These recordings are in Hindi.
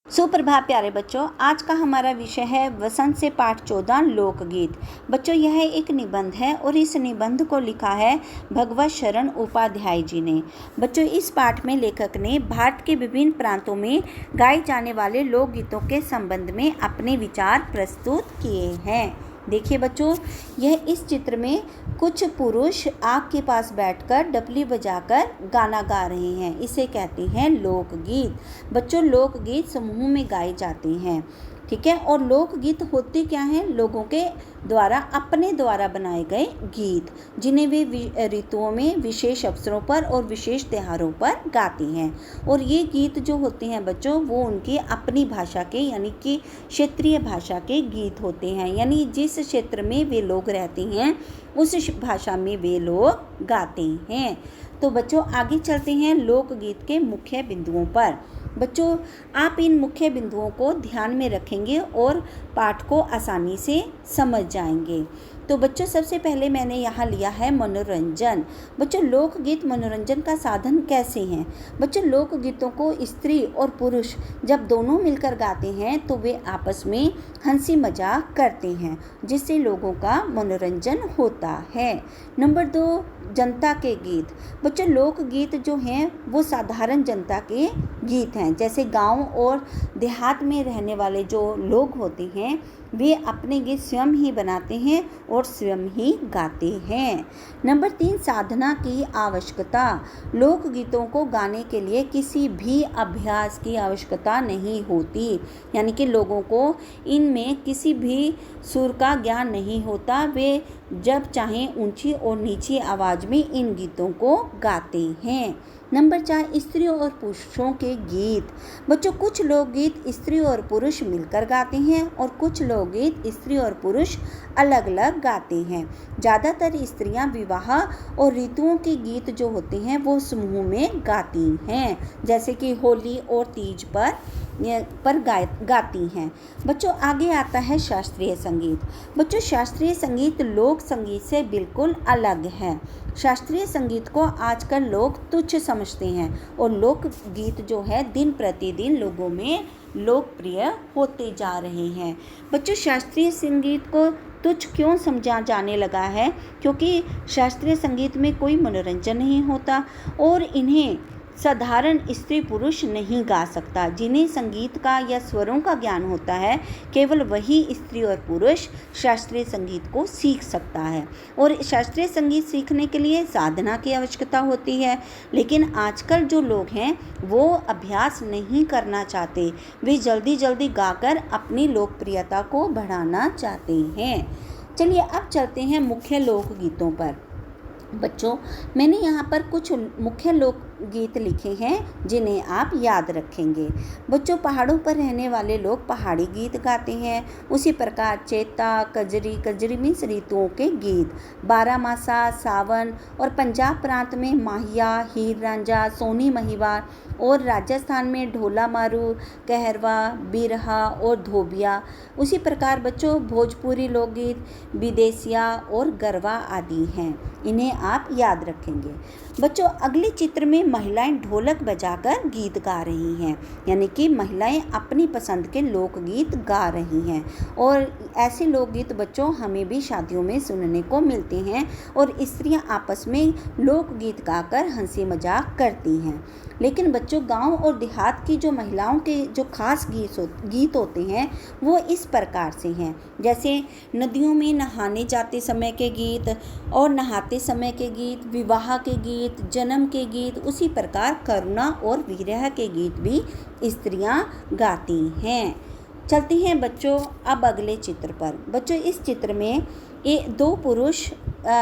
सुप्रभात प्यारे बच्चों, आज का हमारा विषय है वसंत से पाठ 14 लोकगीत। बच्चों, यह एक निबंध है और इस निबंध को लिखा है भगवत शरण उपाध्याय जी ने। बच्चों, इस पाठ में लेखक ने भारत के विभिन्न प्रांतों में गाए जाने वाले लोकगीतों के संबंध में अपने विचार प्रस्तुत किए हैं। देखिए बच्चों, यह इस चित्र में कुछ पुरुष आग के पास बैठकर डफली बजाकर गाना गा रहे हैं। इसे कहते हैं लोकगीत। बच्चों, लोकगीत समूह में गाए जाते हैं, ठीक है। और लोकगीत होते क्या हैं? लोगों के द्वारा अपने द्वारा बनाए गए गीत, जिन्हें वे ऋतुओं में, विशेष अवसरों पर और विशेष त्योहारों पर गाते हैं। और ये गीत जो होते हैं बच्चों, वो उनकी अपनी भाषा के यानी कि क्षेत्रीय भाषा के गीत होते हैं। यानी जिस क्षेत्र में वे लोग रहते हैं उस भाषा में वे लोग गाते हैं। तो बच्चों, आगे चलते हैं लोकगीत के मुख्य बिंदुओं पर। बच्चों, आप इन मुख्य बिंदुओं को ध्यान में रखेंगे और पाठ को आसानी से समझ जाएंगे। तो बच्चों, सबसे पहले मैंने यहाँ लिया है मनोरंजन। बच्चों, लोकगीत मनोरंजन का साधन कैसे हैं? बच्चों, लोकगीतों को स्त्री और पुरुष जब दोनों मिलकर गाते हैं तो वे आपस में हंसी मजाक करते हैं, जिससे लोगों का मनोरंजन होता है। नंबर 2, जनता के गीत। बच्चों, लोकगीत जो हैं वो साधारण जनता के गीत हैं। जैसे गांव और देहात में रहने वाले जो लोग होते हैं वे अपने गीत स्वयं ही बनाते हैं और स्वयं ही गाते हैं। नंबर 3, साधना की आवश्यकता। लोकगीतों को गाने के लिए किसी भी अभ्यास की आवश्यकता नहीं होती। यानी कि लोगों को इनमें किसी भी सुर का ज्ञान नहीं होता। वे जब चाहें ऊंची और नीची आवाज़ में इन गीतों को गाते हैं। नंबर 4, स्त्रियों और पुरुषों के गीत। बच्चों, कुछ लोकगीत स्त्री और पुरुष मिलकर गाते हैं और कुछ लोकगीत स्त्री और पुरुष अलग अलग गाते हैं। ज़्यादातर स्त्रियां विवाह और ऋतुओं के गीत जो होते हैं वो समूह में गाती हैं, जैसे कि होली और तीज पर गाती हैं। बच्चों, आगे आता है शास्त्रीय संगीत। बच्चों, शास्त्रीय संगीत लोक संगीत से बिल्कुल अलग है। शास्त्रीय संगीत को आजकल लोग तुच्छ समझते हैं और लोकगीत जो है दिन प्रतिदिन लोगों में लोकप्रिय होते जा रहे हैं। बच्चों, शास्त्रीय संगीत को तुच्छ क्यों समझा जाने लगा है? क्योंकि शास्त्रीय संगीत में कोई मनोरंजन नहीं होता और इन्हें साधारण स्त्री पुरुष नहीं गा सकता। जिन्हें संगीत का या स्वरों का ज्ञान होता है, केवल वही स्त्री और पुरुष शास्त्रीय संगीत को सीख सकता है। और शास्त्रीय संगीत सीखने के लिए साधना की आवश्यकता होती है। लेकिन आजकल जो लोग हैं वो अभ्यास नहीं करना चाहते। वे जल्दी जल्दी गाकर अपनी लोकप्रियता को बढ़ाना चाहते हैं। चलिए अब चलते हैं मुख्य लोकगीतों पर। बच्चों, मैंने यहाँ पर कुछ मुख्य लोकगीत लिखे हैं जिन्हें आप याद रखेंगे। बच्चों, पहाड़ों पर रहने वाले लोग पहाड़ी गीत गाते हैं। उसी प्रकार चैता, कजरी मीन्स ऋतुओं के गीत, बारामासा, सावन, और पंजाब प्रांत में माहिया, हीर रांझा, सोनी महिवाल, और राजस्थान में ढोला मारू, कहरवा, बिरहा और धोबिया। उसी प्रकार बच्चों, भोजपुरी लोकगीत विदेशिया और गरबा आदि हैं। इन्हें आप याद रखेंगे। बच्चों, अगले चित्र में महिलाएं ढोलक बजाकर गीत गा रही हैं। यानी कि महिलाएं अपनी पसंद के लोकगीत गा रही हैं। और ऐसे लोकगीत बच्चों हमें भी शादियों में सुनने को मिलते हैं और स्त्रियां आपस में लोकगीत गाकर हंसी मजाक करती हैं। लेकिन बच्चों, गांव और देहात की जो महिलाओं के जो खास गीत होते हैं वो इस प्रकार से हैं। जैसे नदियों में नहाने जाते समय के गीत और नहाते समय के गीत, विवाह के गीत, जन्म के गीत। उसी प्रकार करुणा और विरह के गीत भी स्त्रियां गाती हैं। चलती हैं बच्चों अब अगले चित्र पर। बच्चों, इस चित्र में दो पुरुष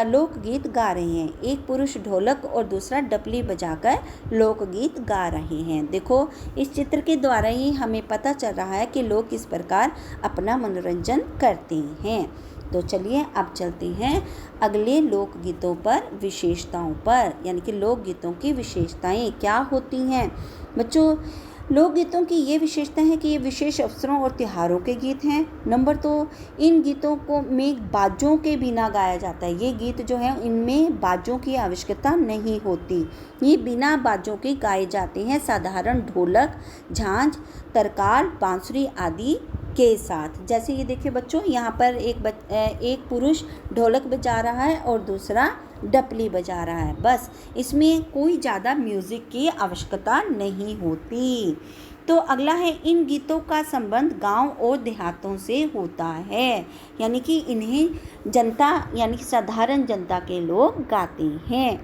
लोकगीत गा रहे हैं। एक पुरुष ढोलक और दूसरा डफली बजाकर लोकगीत गा रहे हैं। देखो, इस चित्र के द्वारा ही हमें पता चल रहा है कि लोग किस प्रकार अपना मनोरंजन करते हैं। तो चलिए अब चलते हैं अगले लोकगीतों पर, विशेषताओं पर। यानी कि लोकगीतों की विशेषताएं क्या होती हैं? बच्चों, लोकगीतों की ये विशेषता है कि ये विशेष अवसरों और त्योहारों के गीत हैं। नंबर 2, इन गीतों को में बाजों के बिना गाया जाता है। ये गीत जो है इनमें बाजों की आवश्यकता नहीं होती, ये बिना बाजों के गाए जाते हैं, साधारण ढोलक, झांझ, तरकाल, बांसुरी आदि के साथ। जैसे ये देखिए बच्चों, यहाँ पर एक पुरुष ढोलक बजा रहा है और दूसरा डपली बजा रहा है, बस इसमें कोई ज़्यादा म्यूज़िक की आवश्यकता नहीं होती। तो अगला है, इन गीतों का संबंध गांव और देहातों से होता है, यानी कि इन्हें जनता यानी कि साधारण जनता के लोग गाते हैं।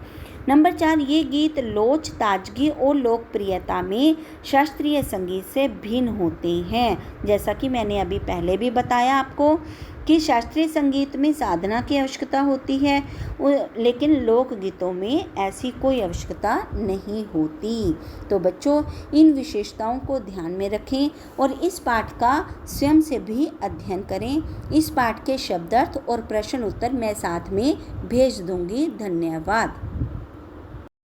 नंबर 4, ये गीत लोच, ताजगी और लोकप्रियता में शास्त्रीय संगीत से भिन्न होते हैं। जैसा कि मैंने अभी पहले भी बताया आपको कि शास्त्रीय संगीत में साधना की आवश्यकता होती है, लेकिन लोकगीतों में ऐसी कोई आवश्यकता नहीं होती। तो बच्चों, इन विशेषताओं को ध्यान में रखें और इस पाठ का स्वयं से भी अध्ययन करें। इस पाठ के शब्दार्थ और प्रश्न उत्तर मैं साथ में भेज दूंगी। धन्यवाद।